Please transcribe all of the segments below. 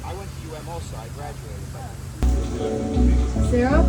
I went to UM also. I graduated. But... Zero?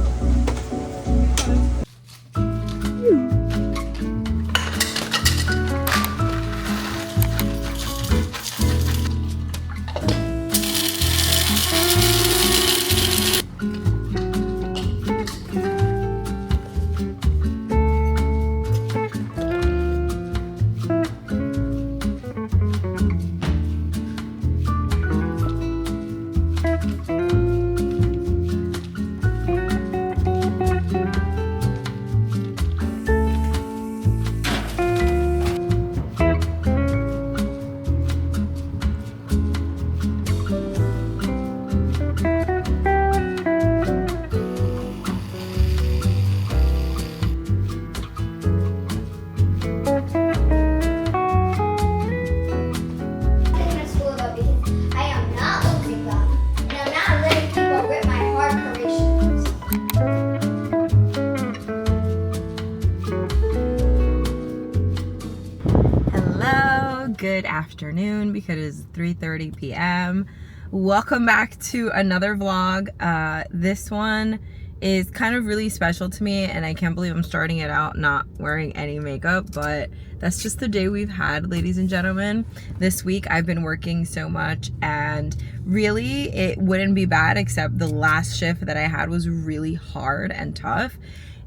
Good afternoon because it is 3:30 p.m. Welcome back to another vlog. This one is kind of really special to me and I can't believe I'm starting it out not wearing any makeup, but that's just the day we've had, ladies and gentlemen. This week I've been working so much and really it wouldn't be bad except the last shift that I had was really hard and tough.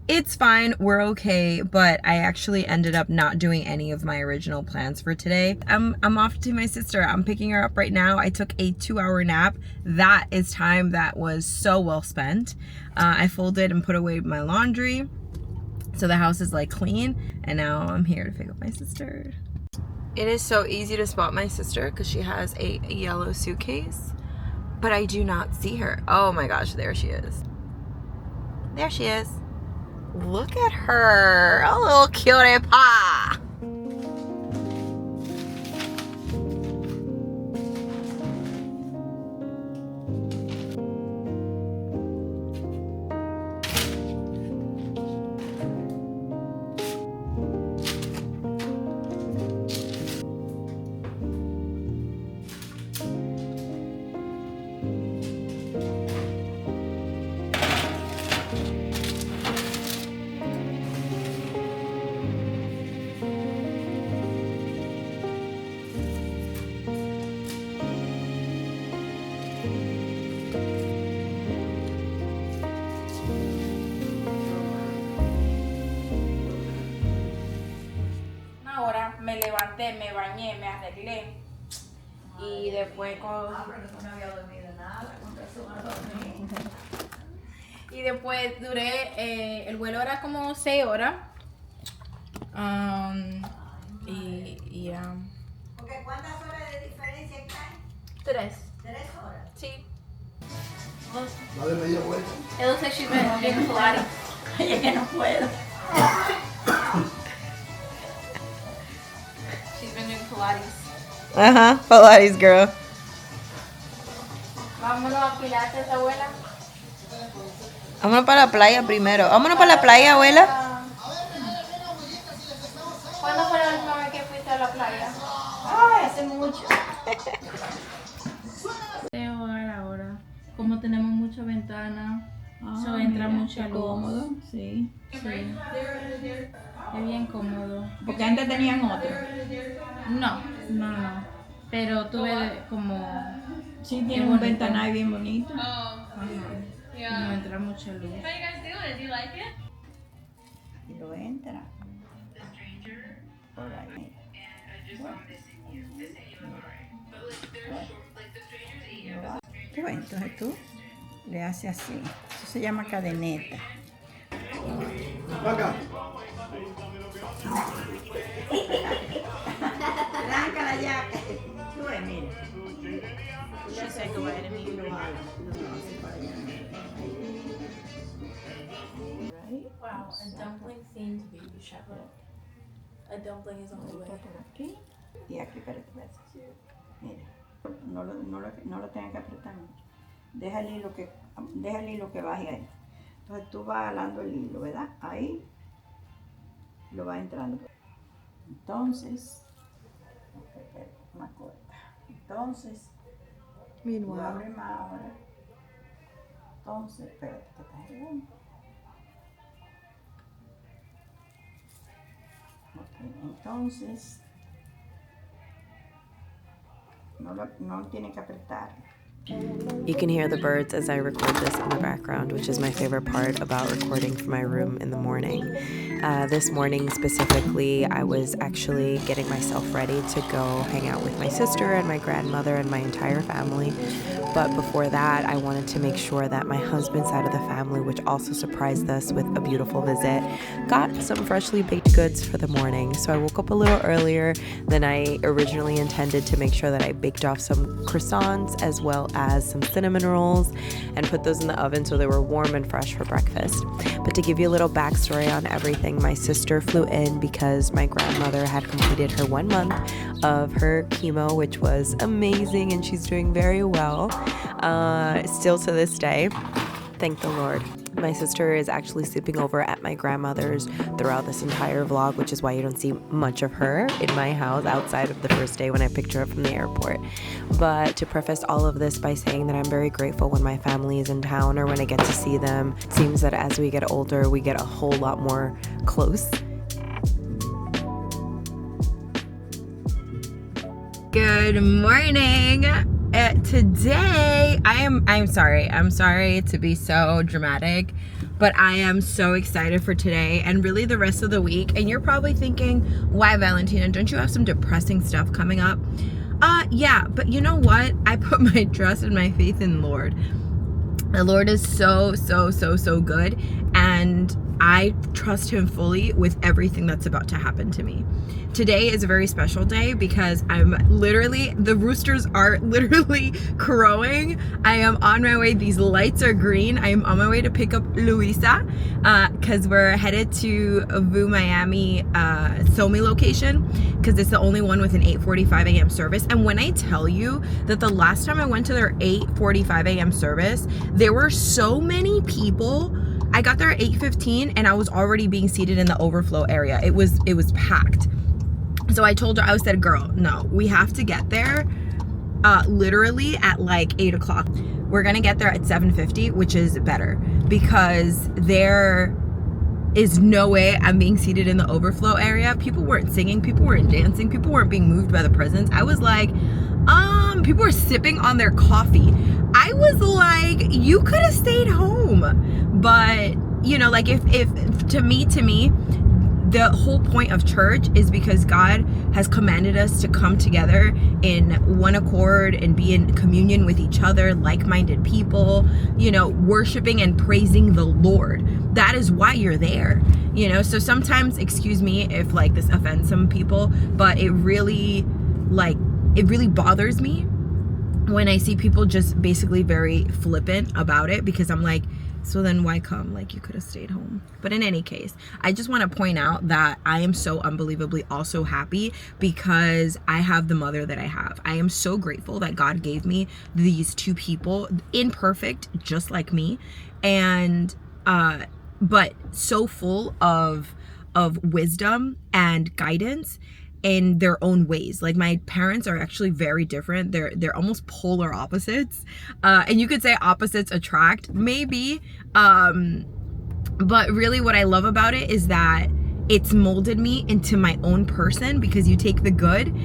It's fine, we're okay, but I actually ended up not doing any of my original plans for today. I'm off to my sister. I'm picking her up right now. I took a 2-hour nap. That is time that was so well spent. I folded and put away my laundry, so the house is like clean, and now I'm here to pick up my sister. It is so easy to spot my sister because she has a yellow suitcase, but I do not see her. Oh my gosh, there she is. There she is. Look at her, a little cutie pie. Ahora me levanté, me bañé, me arreglé y después con... no había dormido nada, con razón no dormí. Y después duré, el vuelo era como 6 horas. Porque ¿cuántas horas de diferencia hay? 3. 3 horas. Sí. Dale media vuelta. It looks like she's been doing Pilates. Ay, es que no puedo. She's been doing Pilates. Pilates girl. Vámonos a Pilates, abuela. Vámonos para la playa primero. Vámonos para la playa, abuela. ¿Cuándo fue la última vez que fuiste a la playa? Ay, hace mucho. Ahora, como tenemos mucha ventana, so entra mucha luz. Cómodo, sí. Sí. Es bien cómodo. Porque antes tenían otro. No. Pero tuve como... Sí, tiene un ventanal bien bonito. No entra mucha luz. Y lo entra. Por ahí. Bueno, entonces tú le haces así. Eso se llama cadeneta. Acá. Tráncala ya. Tú ves, mira. Yo sé que va a ir mi lugar. Wow, a dumpling themed baby shower. A dumpling is on the way. Por aquí y aquí, espérate. Mira, no lo tengas que apretar mucho. Deja el hilo que baje ahí. Entonces tú vas jalando el hilo, ¿verdad? Ahí lo vas entrando. Entonces, más corta. Entonces, Voy a Meanwhile. abrir más ahora. Entonces, espérate que está llegando. Ok, entonces, no tiene que apretar. You can hear the birds as I record this in the background, which is my favorite part about recording from my room in the morning. This morning specifically, I was actually getting myself ready to go hang out with my sister and my grandmother and my entire family. But before that, I wanted to make sure that my husband's side of the family, which also surprised us with a beautiful visit, got some freshly baked goods for the morning. So I woke up a little earlier than I originally intended to make sure that I baked off some croissants as well as some cinnamon rolls and put those in the oven so they were warm and fresh for breakfast. But to give you a little backstory on everything, my sister flew in because my grandmother had completed her 1 month of her chemo, which was amazing, and she's doing very well still to this day. Thank the Lord. My sister is actually sleeping over at my grandmother's throughout this entire vlog, which is why you don't see much of her in my house outside of the first day when I picked her up from the airport. But to preface all of this by saying that I'm very grateful when my family is in town or when I get to see them. It seems that as we get older, we get a whole lot more close. Good morning. Today I'm sorry to be so dramatic, but I am so excited for today and really the rest of the week. And you're probably thinking, why, Valentina, don't you have some depressing stuff coming up? Yeah, but you know what? I put my trust and my faith in the Lord. The Lord is so good, and I trust him fully with everything that's about to happen to me. Today is a very special day because the roosters are literally crowing. I am on my way. These lights are green. I am on my way to pick up Luisa because we're headed to VU Miami SoMe location because it's the only one with an 8:45 a.m. service. And when I tell you that the last time I went to their 8:45 a.m. service, there were so many people. I got there at 8:15 and I was already being seated in the overflow area. It was packed. So I told her, I said, girl, no, we have to get there literally at like 8 o'clock. We're gonna get there at 7:50, which is better because there is no way I'm being seated in the overflow area. People weren't singing, people weren't dancing, people weren't being moved by the presence. I was like, people were sipping on their coffee. I was like, you could have stayed home. But, you know, like if to me, the whole point of church is because God has commanded us to come together in one accord and be in communion with each other, like-minded people, you know, worshiping and praising the Lord. That is why you're there, you know. So sometimes, excuse me if like this offends some people, but it really bothers me when I see people just basically very flippant about it, because I'm like, so then why come? Like, you could have stayed home. But in any case, I just want to point out that I am so unbelievably also happy because I have the mother that I have. I am so grateful that God gave me these two people, imperfect, just like me, and but so full of wisdom and guidance in their own ways. Like, my parents are actually very different. They're almost polar opposites, and you could say opposites attract, maybe, but really what I love about it is that it's molded me into my own person, because you take the good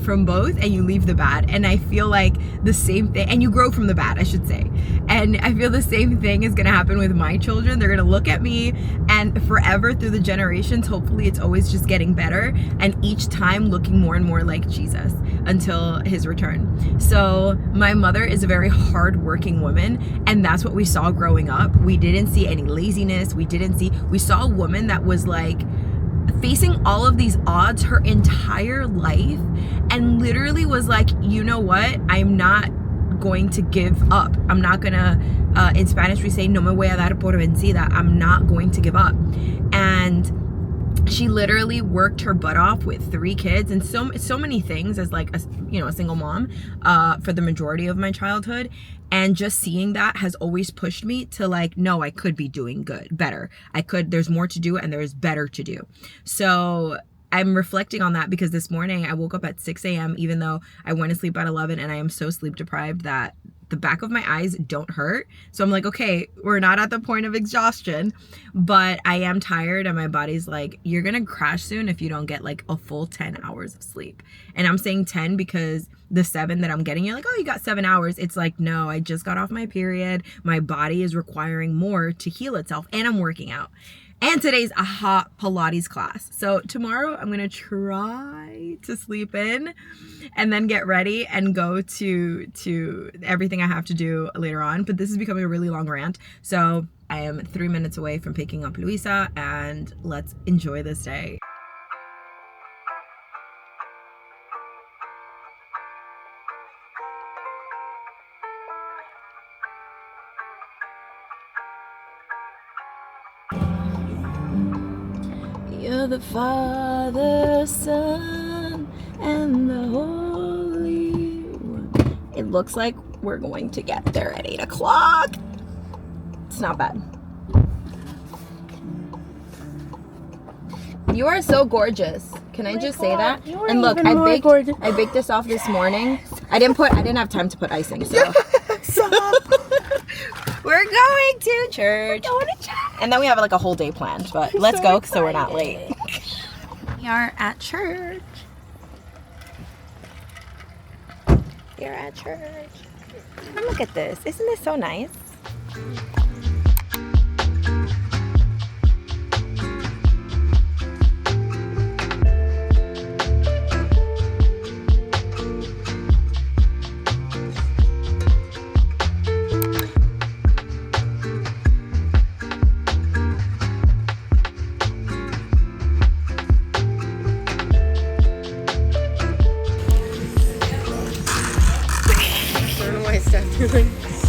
from both and you leave the bad. And I feel like the same thing, and you grow from the bad, I should say. And I feel the same thing is gonna happen with my children. They're gonna look at me, and forever through the generations, hopefully it's always just getting better, and each time looking more and more like Jesus until his return. So my mother is a very hardworking woman, and that's what we saw growing up. We didn't see any laziness. We saw a woman that was like facing all of these odds her entire life, and literally was like, you know what, I'm not going to give up. I'm not gonna, in Spanish we say, no me voy a dar por vencida. I'm not going to give up. And she literally worked her butt off with 3 kids and so many things as like a single mom for the majority of my childhood. And just seeing that has always pushed me to like, no, I could be doing better. There's more to do and there's better to do. So I'm reflecting on that because this morning I woke up at 6 a.m. even though I went to sleep at 11, and I am so sleep deprived that the back of my eyes don't hurt. So I'm like, okay, we're not at the point of exhaustion, but I am tired, and my body's like, you're gonna crash soon if you don't get like a full 10 hours of sleep. And I'm saying 10 because the 7 that I'm getting, you're like, oh, you got 7 hours. It's like, no, I just got off my period. My body is requiring more to heal itself, and I'm working out. And today's a hot Pilates class. So tomorrow I'm gonna try to sleep in and then get ready and go to everything I have to do later on. But this is becoming a really long rant. So I am 3 minutes away from picking up Luisa, and let's enjoy this day. You're the Father, Son, and the Holy One. It looks like we're going to get there at 8 o'clock. It's not bad. You are so gorgeous. Can I just say that? And look, I baked this off this morning. I didn't have time to put icing, so. We're going to church. And then we have like a whole day planned, but let's go so we're not late. We are at church. We're at church. And look at this. Isn't this so nice?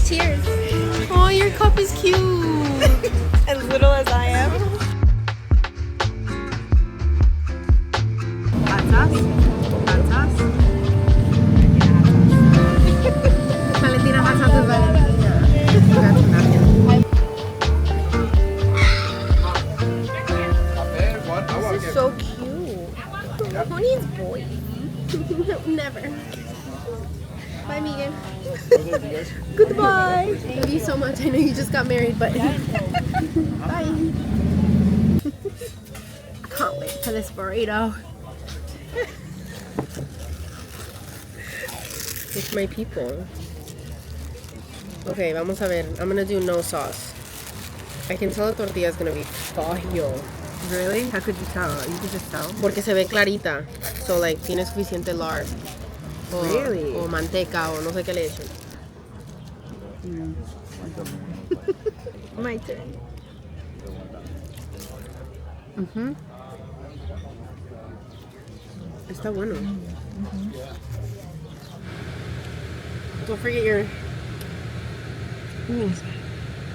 Cheers. Oh, your cup is cute. As little as I am. Hot sauce. Hot sauce. Valentina, hot sauce is Valentina. This is so cute. Who needs boys? Never. Bye, Megan. Goodbye. Love you so much. I know you just got married, but bye. Can't wait for this burrito. It's my people. Okay, vamos a ver. I'm gonna do no sauce. I can tell the tortilla is gonna be fire. Really? How could you tell? You could just tell. Porque se ve clarita. So, like, tiene suficiente lard. Really? O manteca o no sé qué le echen. My turn. Está bueno. Don't forget your...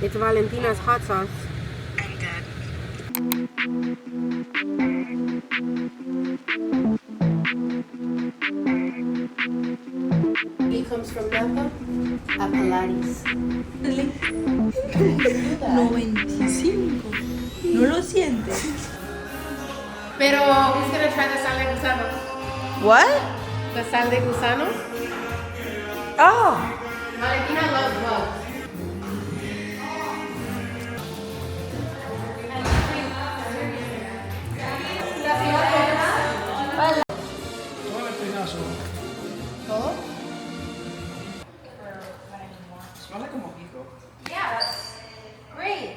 It's Valentina's hot sauce. I'm dead. It comes from Napa a Pilates. 95. ¿No lo sientes? Pero who's gonna try the sal de gusano? What? The sal de gusano? Oh. Valentina loves bugs. ¿Todo? Smells like a mojito. Yeah, that's great.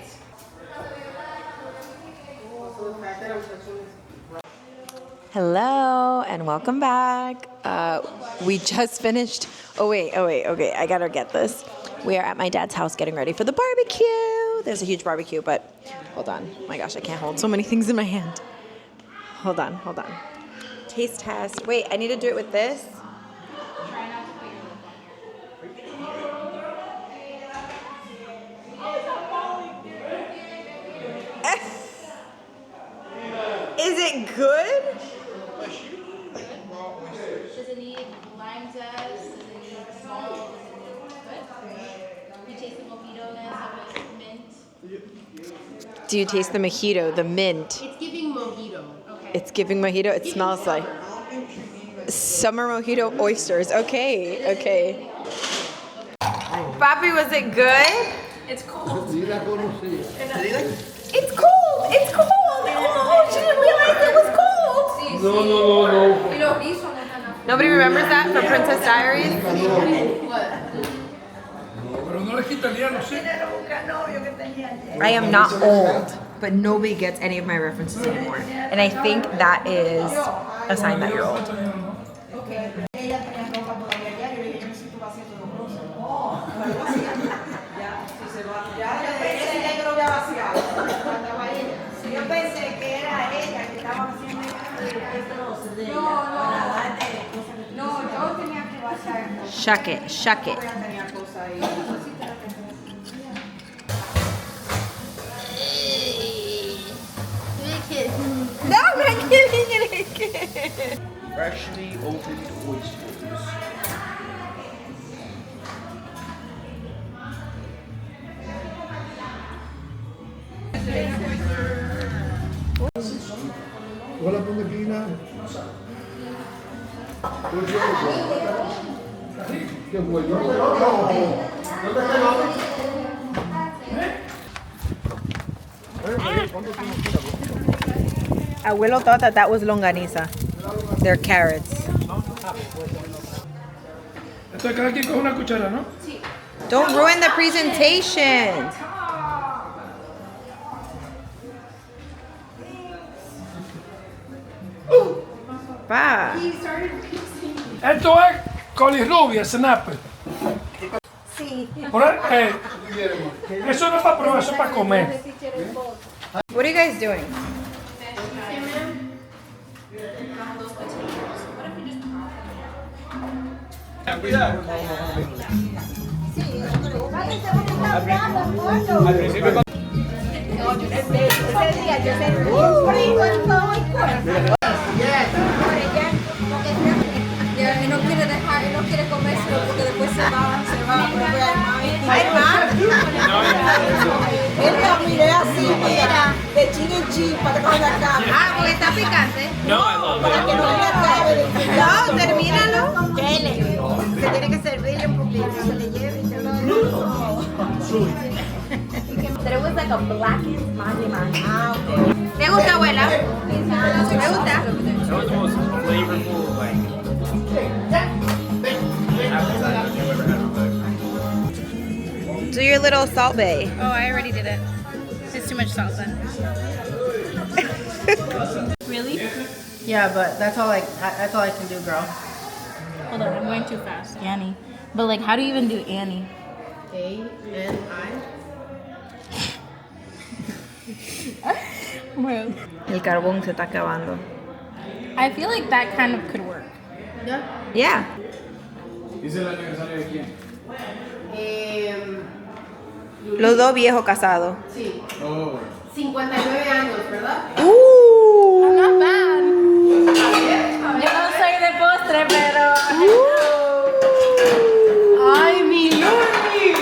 Hello and welcome back. We just finished. Oh wait. Okay, I gotta get this. We are at my dad's house getting ready for the barbecue. There's a huge barbecue, but hold on. Oh my gosh, I can't hold so many things in my hand. Hold on. Taste test. Wait, I need to do it with this. Is it good? Does it need lime zest? Does it need salt? Does it need good? You taste the mojito-ness of it, mint? Do you taste the mojito, the mint? It's giving mojito. Okay. It's giving mojito. It smells like summer mojito oysters. Okay, okay. Papi, was it good? It's cold. It's cold. It's cold. Oh, she didn't realize it was cold. No. Nobody remembers that from Princess Diaries? I am not old, but nobody gets any of my references anymore. And I think that is a sign that you're old. Yo pensé que era ella que estaba haciendo estos de no, yo tenía que bajar. Shuck it, shuck it. Tenía cosas ahí. No, I'm not giving it again. Freshly opened oysters. Hola, Pondequina. Qué bueno. Abuelo thought that was longaniza. They're carrots. Esto cada quien coge una cuchara, ¿no? Don't ruin the presentation. Pa. Esto es colirrubia, snapper. Sí. Eso no es para probar, eso es para comer. What are you guys doing? Y no quiere dejar, y no quiere comérselo porque después se va. Ay, él lo miré así, mira, de chin en chin para que no le acabe. Ah, porque está picante. Para que no le acabe. No, termínalo. Se tiene que servir un poquito, se le lleve y se lo But it was like a blackened mani. Ah, ok. ¿Te gusta, abuela? Me gusta. That was the most flavorful, like, appetizer I've ever had on food. Do your little salt bay. Oh, I already did it. It's too much salsa. Really? Yeah, but that's all I can do, girl. Hold on, I'm going too fast. Annie. But like, how do you even do Annie? A-N-I. Well, El carbón se está acabando. I feel like that kind of could work. Yeah. Yeah. ¿Dice el aniversario de quién? Los dos viejos casados. Sí. Oh. 59 años, ¿verdad? Not bad. Yo no soy de postre, pero. ¡Ay, mi Luli!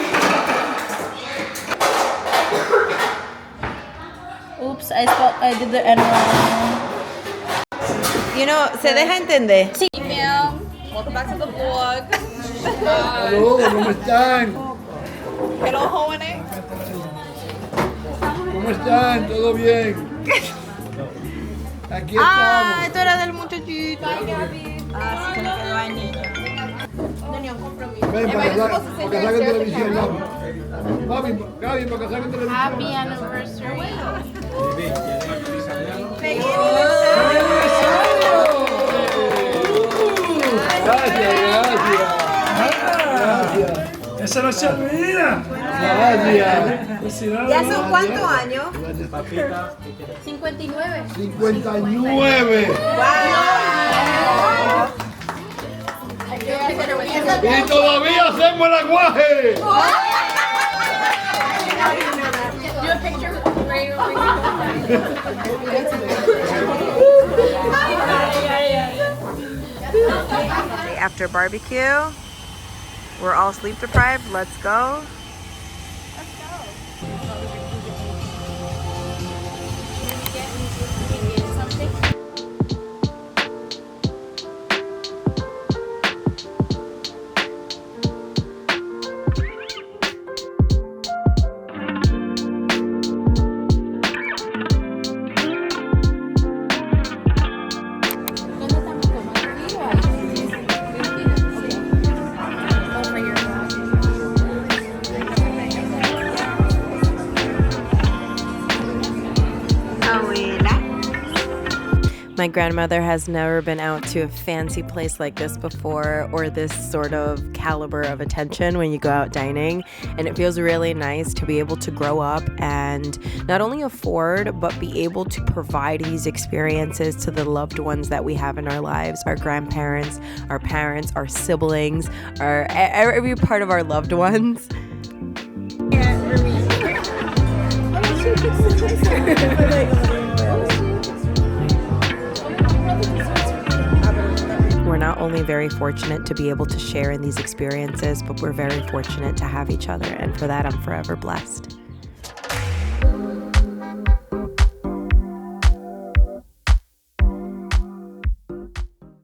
Oops, I did the N wrong. You know, se deja entender. Sí, ma'am. Welcome back to the vlog. Saludos, ¿cómo están? Hello, jóvenes. ¿Cómo están? ¿Todo bien? Aquí Ah, estamos. esto era del muchachito. Ah, sí, se le quedó a niño. Ven, para que salga en televisión, Gaby. Gaby, para que salga en televisión. Happy anniversary. Gracias. Esa no se olvida. Gracias. ¿Ya son cuántos años? 59. 59. Y todavía hacemos el aguaje. Do a picture right After barbecue, we're all sleep deprived. Let's go. My grandmother has never been out to a fancy place like this before, or this sort of caliber of attention when you go out dining, and it feels really nice to be able to grow up and not only afford but be able to provide these experiences to the loved ones that we have in our lives, our grandparents, our parents, our siblings, our every part of our loved ones. We're not only very fortunate to be able to share in these experiences, but we're very fortunate to have each other, and for that I'm forever blessed.